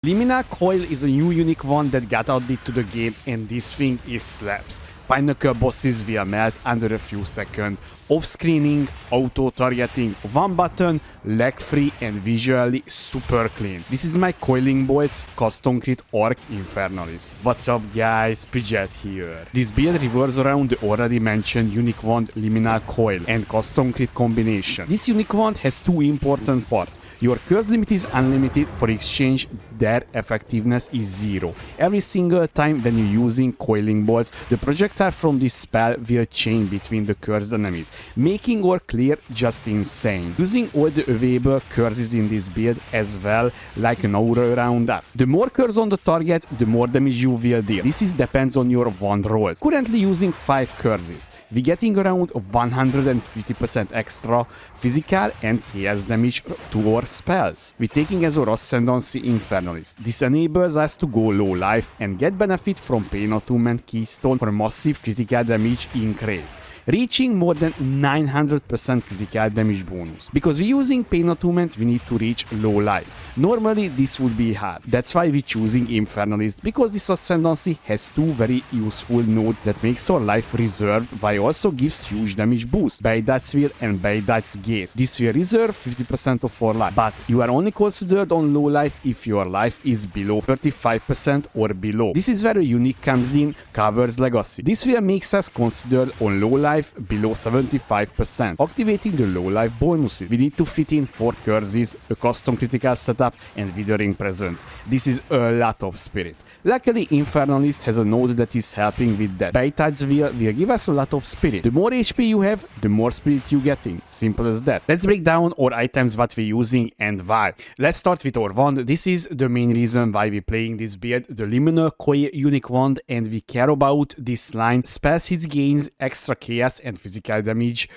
Liminal Coil is a new unique one that got added to the game, and this thing is slaps. Pinnacle bosses will melt under a few seconds. Off-screening, auto-targeting, one button, lag-free and visually super clean. This is my Coiling Bolts custom crit orc Infernalist. What's up guys, Pidget here. This build revolves around the already mentioned unique wand Liminal Coil and custom crit combination. This unique wand has two important parts. Your curse limit is unlimited, for exchange their effectiveness is 0. Every single time when you're using Coiling Bolts, the projectile from this spell will chain between the cursed enemies, making our clear just insane. Using all the available curses in this build as well, like an aura around us. The more curse on the target, the more damage you will deal. This depends on your wand rolls. Currently using 5 curses. We're getting around 150% extra physical and chaos damage to our spells. We're taking as our Ascendancy Infernalist. This enables us to go low life and get benefit from Pain Attunement Keystone for massive critical damage increase, reaching more than 900% critical damage bonus. Because we're using Pain Attunement, we need to reach low life. Normally this would be hard. That's why we're choosing Infernalist, because this Ascendancy has two very useful nodes that makes our life reserved, but also gives huge damage boost. Baydats Will and Baydats Gaze. This will reserve 50% of our life, but you are only considered on low life if your life is below 35% or below. This is where a unique comes in, Covers Legacy. This will makes us considered on low life below 75%, activating the low life bonuses. We need to fit in 4 curses, a custom critical setup and Withering Presence. This is a lot of spirit. Luckily, Infernalist has a node that is helping with that. Baydats will give us a lot of spirit. The more HP you have, the more spirit you're getting. Simple as that. Let's break down our items, what we're using and why. Let's start with our wand. This is the main reason why we're playing this build, the Liminal Coil unique wand, and we care about this line. Spells hits gains extra chaos and physical damage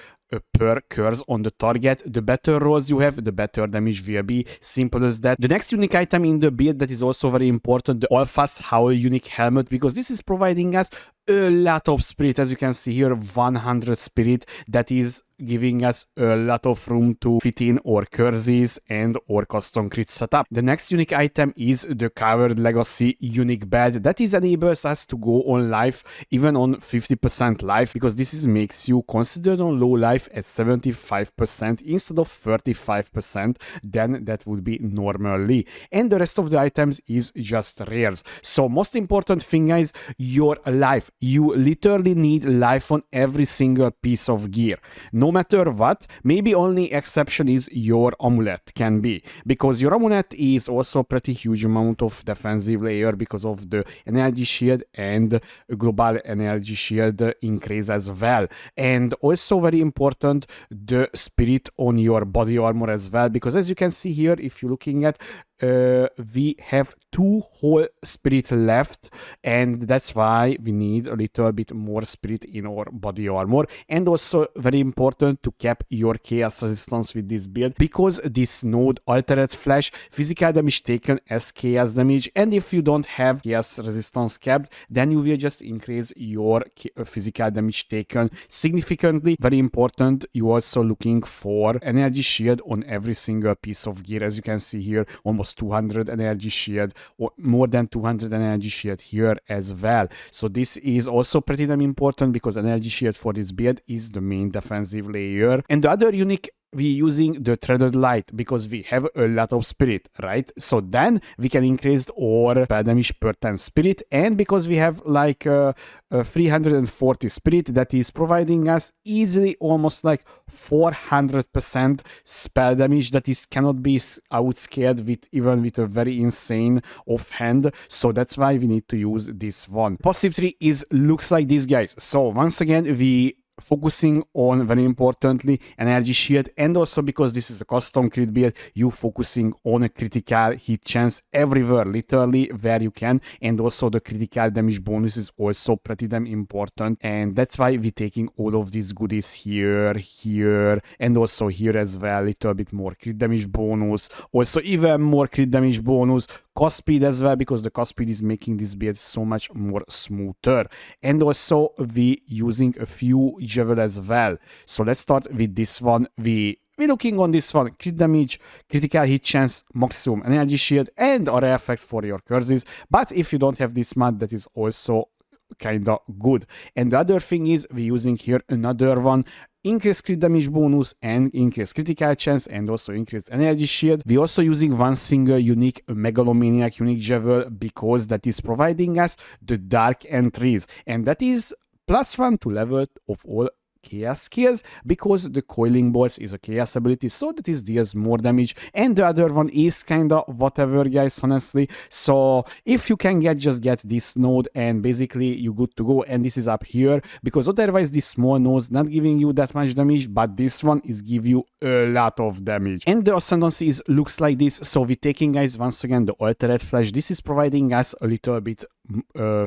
per curse on the target. The better rolls you have, the better damage will be. Simple as that. The next unique item in the build that is also very important, the Alphas Howl unique helmet, because this is providing us a lot of spirit. As you can see here, 100 spirit, that is giving us a lot of room to fit in our curses and our custom crit setup. The next unique item is the Covered Legacy unique bed, that is enables us to go on life even on 50% life, because this makes you considered on low life at 75% instead of 35%, then that would be normally. And the rest of the items is just rares. So most important thing is your life. You literally need life on every single piece of gear. No matter what, maybe only exception is your amulet can be, because your amulet is also a pretty huge amount of defensive layer because of the energy shield and global energy shield increase as well. And also very important, the spirit on your body armor as well, because as you can see here, if you're looking at we have 2 whole spirit left, and that's why we need a little bit more spirit in our body armor. And also very important to cap your chaos resistance with this build, because this node altered flash physical damage taken as chaos damage, and if you don't have chaos resistance capped, then you will just increase your physical damage taken significantly. Very important, you also looking for energy shield on every single piece of gear. As you can see here, almost 200 energy shield, or more than 200 energy shield here as well. So this is also pretty damn important, because energy shield for this build is the main defensive layer. And the other unique, we're using the Threaded Light because we have a lot of spirit, right? So then we can increase our spell damage per 10 spirit, and because we have like 340 spirit, that is providing us easily almost like 400% spell damage that is cannot be outscared with even with a very insane offhand. So that's why we need to use this one. Passive tree is looks like this, guys. So once again, we focusing on, very importantly, energy shield, and also because this is a custom crit build, you focusing on a critical hit chance everywhere, literally where you can, and also the critical damage bonus is also pretty damn important, and that's why we're taking all of these goodies here, and also here as well. Little bit more crit damage bonus, also even more crit damage bonus, cost speed as well, because the cost speed is making this build so much more smoother. And also we using a few javel as well. So let's start with this one. We we're looking on this one: crit damage, critical hit chance, maximum energy shield, and area effect for your curses. But if you don't have this mod, that is also kinda good. And the other thing is we're using here another one: increased crit damage bonus and increased critical chance, and also increased energy shield. We're also using one single unique megalomaniac unique jewel because that is providing us the dark entries, and that is +1 to level of all chaos skills, because the coiling bolts is a chaos ability, so that is deals more damage. And the other one is kinda whatever, guys, honestly. So if you can just get this node, and basically you're good to go. And this is up here, because otherwise this small node's not giving you that much damage, but this one is give you a lot of damage. And the Ascendancy looks like this. So we're taking, guys, once again the Altered Flash. This is providing us a little bit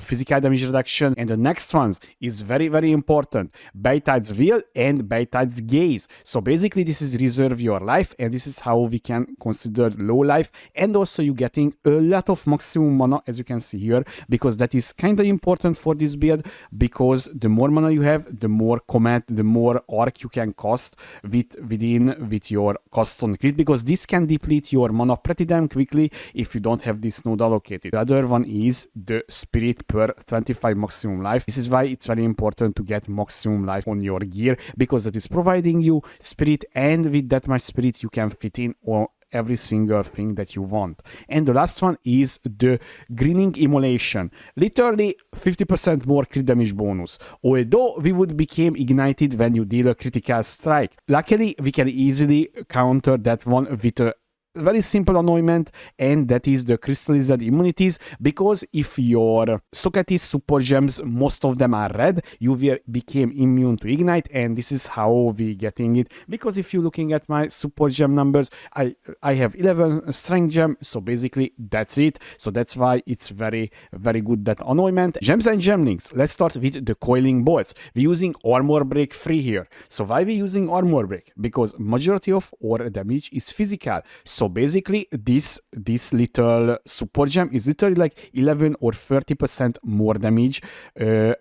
physical damage reduction. And the next ones is very, very important: Baytide's Will and Baytide's Gaze. So basically this is reserve your life, and this is how we can consider low life. And also you're getting a lot of maximum mana, as you can see here, because that is kind of important for this build, because the more mana you have, the more comet, the more arc you can cost with your cost on crit, because this can deplete your mana pretty damn quickly if you don't have this node allocated. The other one is the Spirit per 25 maximum life. This is why it's very important to get maximum life on your gear, because that is providing you spirit, and with that much spirit you can fit in or every single thing that you want. And the last one is the Greening Immolation. Literally 50% more crit damage bonus, although we would become ignited when you deal a critical strike. Luckily we can easily counter that one with a very simple anointment, and that is the crystallized immunities, because if your Socrates support gems, most of them are red, you will become immune to ignite. And this is how we getting it, because if you're looking at my support gem numbers, I have 11 strength gem, so basically that's it. So that's why it's very, very good, that anointment. Gems and gemlings. Let's start with the coiling bolts. We're using armor break 3 here. So why we using armor break? Because majority of our damage is physical. So basically this little support gem is literally like 11 or 30% more damage,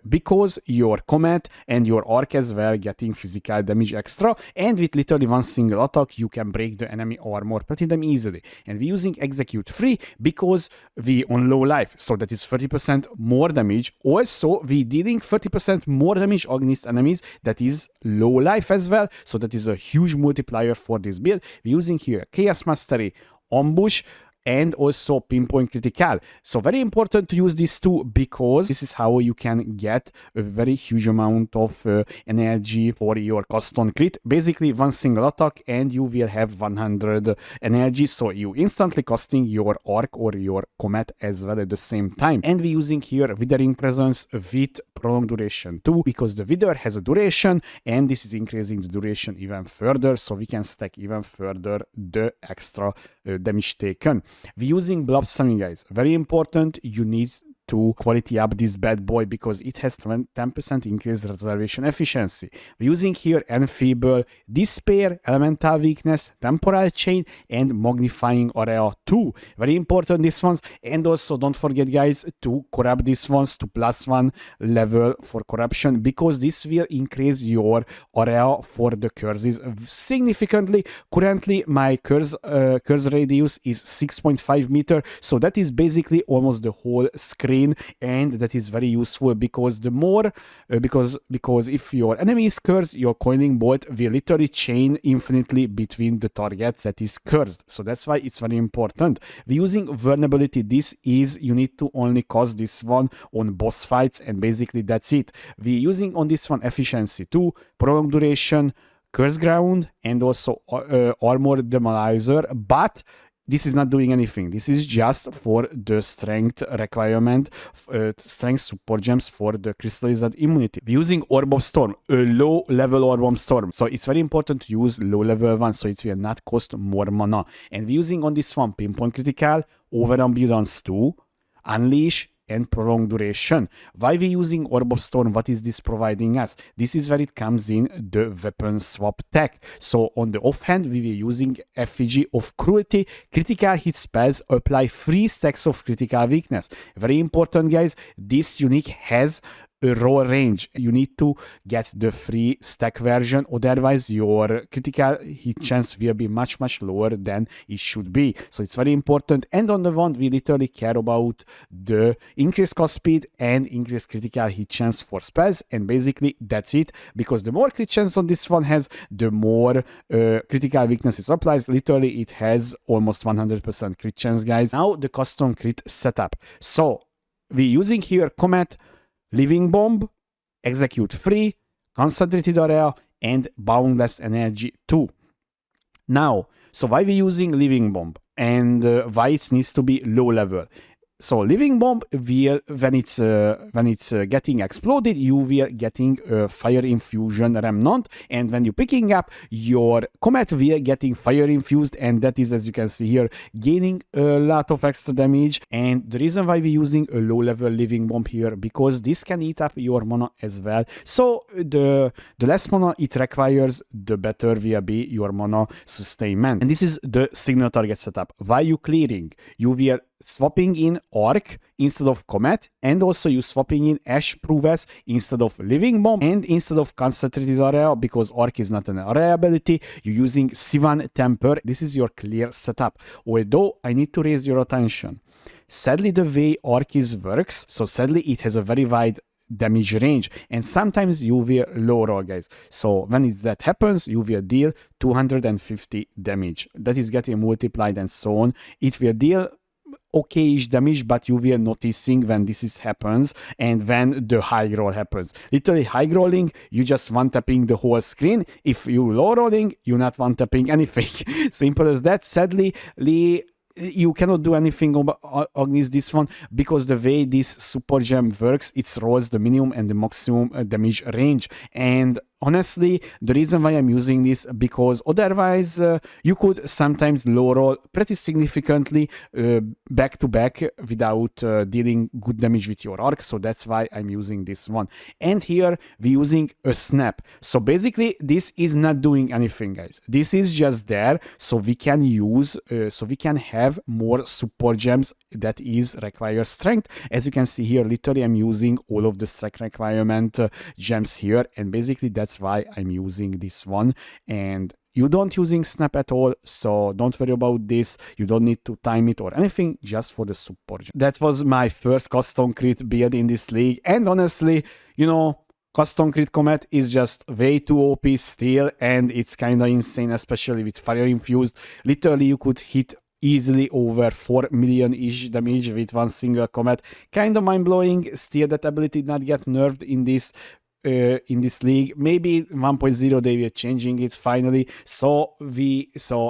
because your comet and your arc as well getting physical damage extra, and with literally one single attack you can break the enemy armor pretty damn easily. And we're using execute 3 because we on low life, so that is 30% more damage. Also we dealing 30% more damage against enemies that is low life as well, so that is a huge multiplier for this build. We're using here Chaos Mastery, Ambush, and also Pinpoint Critical. So very important to use these two, because this is how you can get a very huge amount of energy for your cost on crit. Basically one single attack and you will have 100 energy, so you instantly costing your arc or your comet as well at the same time. And we're using here Withering Presence with prolonged duration too, because the Wither has a duration, and this is increasing the duration even further, so we can stack even further the extra damage taken. We're using Blob-Summing, guys. Very important, you need to quality up this bad boy, because it has 10% increased reservation efficiency. We're using here Enfeeble, Despair, Elemental Weakness, Temporal Chain, and Magnifying Area 2. Very important, these ones. And also don't forget, guys, to corrupt these ones to +1 level for corruption, because this will increase your area for the curses significantly. Currently my curse radius is 6.5 meter, so that is basically almost the whole screen. And that is very useful, because the more because if your enemy is cursed, your coiling bolt will literally chain infinitely between the targets that is cursed. So that's why it's very important. We're using Vulnerability. This is, you need to only cast this one on boss fights, and basically that's it. We're using on this one Efficiency 2, Prolonged Duration, Curse Ground, and also Armor Demolizer, but this is not doing anything. This is just for the strength requirement, strength support gems for the crystallized immunity. We're using Orb of Storm, a low level Orb of Storm. So it's very important to use low level one, so it will not cost more mana. And we're using on this one Pinpoint Critical, Overambulance 2, Unleash, and Prolonged Duration. Why we using Orb of Storm? What is this providing us? This is where it comes in the weapon swap tech. So on the offhand, we were using Effigy of Cruelty. Critical hit spells apply 3 stacks of critical weakness. Very important, guys. This unique has raw range. You need to get the free stack version, otherwise your critical hit chance will be much lower than it should be. So it's very important. And on the one, we literally care about the increased cast speed and increased critical hit chance for spells, and basically that's it, because the more crit chance on this one has, the more critical weaknesses applies. Literally it has almost 100% crit chance, guys. Now the custom crit setup. So we're using here Comet, Living Bomb, Execute Free, Concentrated Area, and Boundless Energy 2. Now, so why we're using Living Bomb, and why it needs to be low level? So Living Bomb will, when it's getting exploded, you will getting a Fire Infusion Remnant, and when you're picking up your Comet, will getting Fire Infused, and that is, as you can see here, gaining a lot of extra damage. And the reason why we're using a low level Living Bomb here, because this can eat up your mana as well. So the less mana it requires, the better will be your mana sustainment. And this is the signal target setup. Why you clearing? You will swapping in Arc instead of Comet, and also you swapping in Ash Proves instead of Living Bomb, and instead of Concentrated Area, because Arc is not an area ability, you're using Sivan Temper. This is your clear setup. Although I need to raise your attention, sadly the way Arc works, so sadly it has a very wide damage range, and sometimes you will low roll, guys. So when that happens, you will deal 250 damage. That is getting multiplied and so on. It will deal okay-ish damage, but you will noticing when this happens and when the high roll happens. Literally high rolling, you just one tapping the whole screen. If you low rolling, you're not one tapping anything. Simple as that. Sadly, you cannot do anything against this one, because the way this super gem works, it rolls the minimum and the maximum damage range. And honestly, the reason why I'm using this, because otherwise you could sometimes low roll pretty significantly back to back without dealing good damage with your arc. So that's why I'm using this one. And here we're using a snap. So basically this is not doing anything, guys. This is just there so we can use, so we can have more support gems that is require strength. As you can see here, literally I'm using all of the strength requirement gems here, and basically that's why I'm using this one. And you don't using snap at all, so don't worry about this. You don't need to time it or anything, just for the support gem. That was my first custom crit build in this league, and honestly, you know, custom Crit Comet is just way too OP still, and it's kinda insane, especially with Fire Infused. Literally you could hit easily over 4 million-ish damage with one single Comet. Kinda mind-blowing. Still, that ability did not get nerfed in this league. Maybe 1.0 they were changing it finally, so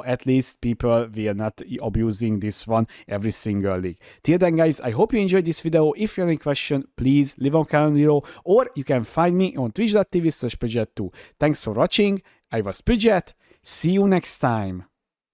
at least people were not abusing this one every single league. Till then, guys, I hope you enjoyed this video. If you have any question, please leave a comment below, or you can find me on twitch.tv/Pridget2. Thanks for watching. I was Pridget. See you next time.